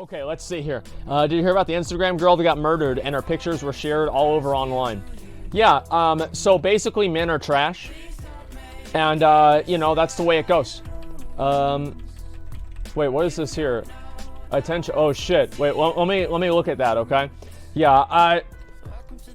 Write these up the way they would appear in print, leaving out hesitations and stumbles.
Okay, let's see here. Did you hear about the Instagram girl that got murdered and her pictures were shared all over online? Yeah, so basically men are trash. And, you know, that's the way it goes. Wait, what is this here? Attention, oh shit. Wait, let me look at that, okay? Yeah,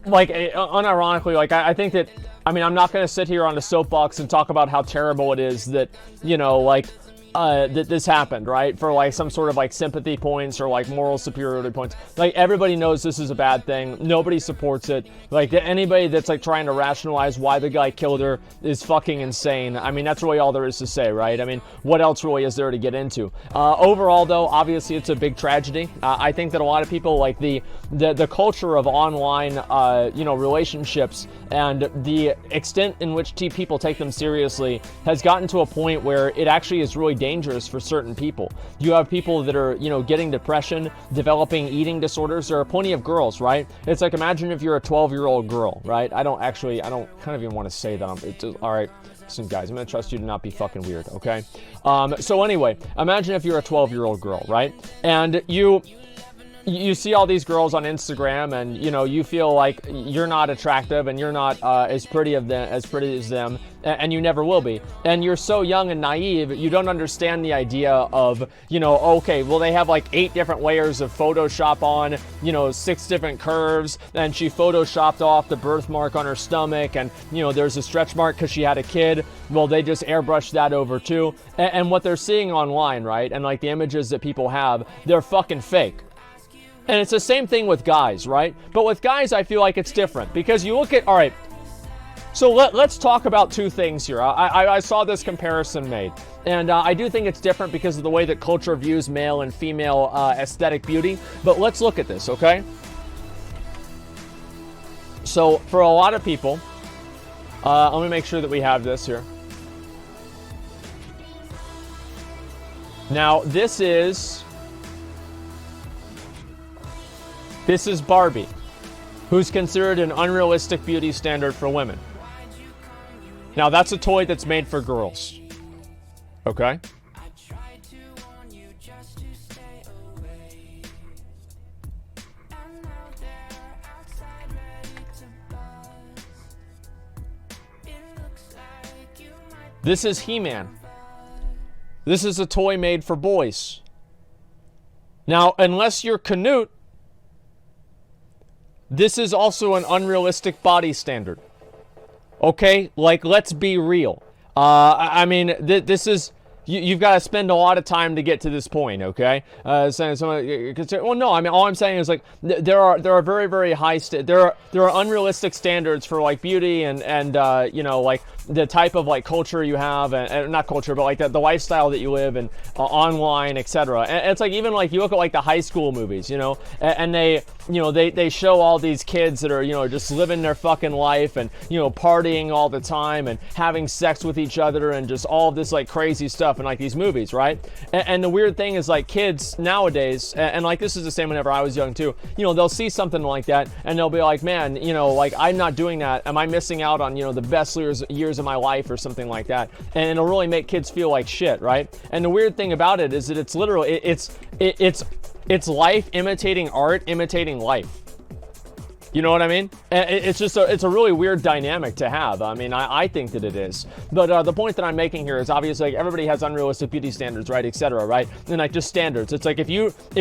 unironically, like, I think that, I mean, I'm not gonna sit here on the soapbox and talk about how terrible it is that, you know, like, that this happened, right? For like some sort of like sympathy points or like moral superiority points. Like everybody knows this is a bad thing. Nobody supports it. Like anybody that's like trying to rationalize why the guy killed her is fucking insane. I mean, that's really all there is to say, right? I mean, what else really is there to get into? Overall though, obviously it's a big tragedy. I think that a lot of people like the culture of online, you know, relationships and the extent in which people take them seriously has gotten to a point where it actually is really dangerous for certain people. You have people that are, you know, getting depression, developing eating disorders. There are plenty of girls, right? It's like, imagine if you're a 12-year-old girl, right? I don't kind of even want to say that. All right, listen, guys, I'm going to trust you to not be fucking weird, okay? So anyway, imagine if you're a 12-year-old girl, right? And you see all these girls on Instagram and, you know, you feel like you're not attractive and you're not as pretty as them, and you never will be. And you're so young and naive, you don't understand the idea of, you know, okay, well, they have like 8 different layers of Photoshop on, you know, 6 different curves, and she Photoshopped off the birthmark on her stomach, and, you know, there's a stretch mark because she had a kid. Well, they just airbrushed that over too. And what they're seeing online, right, and like the images that people have, they're fucking fake. And it's the same thing with guys, right? But with guys, I feel like it's different because you look at, all right, so let's talk about 2 things here. I saw this comparison made, and I do think it's different because of the way that culture views male and female aesthetic beauty. But let's look at this, okay? So for a lot of people, let me make sure that we have this here. Now, this is Barbie, who's considered an unrealistic beauty standard for women. Now, that's a toy that's made for girls. Okay? This is He-Man. This is a toy made for boys. Now, unless you're Canute, this is also an unrealistic body standard. Okay? Like, let's be real. I mean, this is... You've got to spend a lot of time to get to this point, okay? Well, no, I mean, all I'm saying is, like, there are very, very high... There are unrealistic standards for, like, beauty and you know, like, the type of, like, culture you have, and not culture, but, like, the lifestyle that you live and online, etc. And it's, like, even, like, you look at, like, the high school movies, you know, and they, you know, they show all these kids that are, you know, just living their fucking life and, you know, partying all the time and having sex with each other and just all of this, like, crazy stuff in, like, these movies, right? And the weird thing is, like, kids nowadays, and like, this is the same whenever I was young, too, you know, they'll see something like that, and they'll be like, man, you know, like, I'm not doing that. Am I missing out on, you know, the best years of my life or something like that? And it'll really make kids feel like shit, right? And the weird thing about it is that it's literally, it's life imitating art, imitating life. You know what I mean? It's just it's a really weird dynamic to have. I mean, I think that it is. But the point that I'm making here is obviously, like, everybody has unrealistic beauty standards, right, etc., right? And like, just standards. It's like, if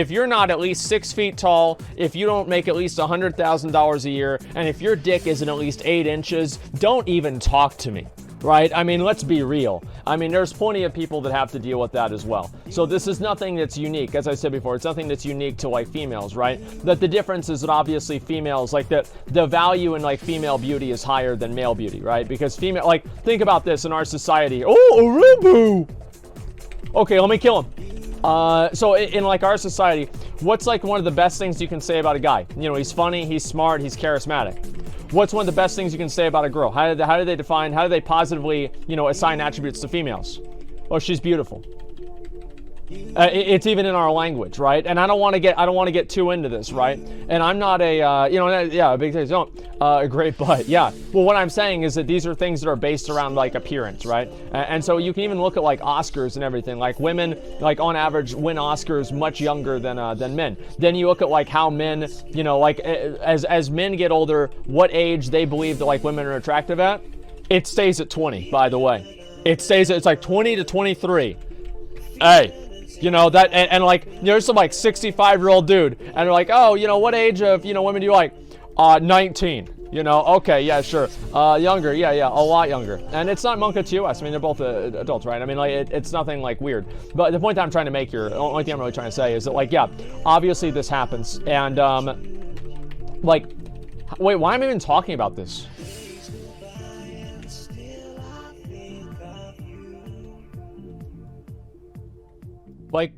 you're not at least 6 feet tall, if you don't make at least $100,000 a year, and if your dick isn't at least 8 inches, don't even talk to me. Right? I mean, let's be real. I mean, there's plenty of people that have to deal with that as well. So this is nothing that's unique. As I said before, it's nothing that's unique to, like, females, right? That the difference is that obviously females, like, the value in, like, female beauty is higher than male beauty, right? Because female, like, think about this in our society. Oh, Urubu! Okay, let me kill him. So in like our society, what's like one of the best things you can say about a guy? You know, he's funny, he's smart, he's charismatic. What's one of the best things you can say about a girl? How do they positively, you know, assign attributes to females? Oh, she's beautiful. It's even in our language, right? And I don't want to get too into this, right? And I'm not a a big thing. Don't a great butt, yeah. Well, what I'm saying is that these are things that are based around like appearance, right? And so you can even look at like Oscars and everything. Like women, like on average, win Oscars much younger than men. Then you look at like how men, like as men get older, what age they believe that like women are attractive at. It stays at 20, by the way. It's like 20 to 23. Hey. That, and like, there's some like 65-year-old dude, and they're like, oh, what age of, women do you like? 19. Okay, yeah, sure. Younger, yeah, a lot younger. And it's not Monka to US. I mean, they're both adults, right? I mean, like, it's nothing like weird. But the point that I'm trying to make here, the only thing I'm really trying to say is that, like, yeah, obviously this happens. And, like, wait, why am I even talking about this? Like,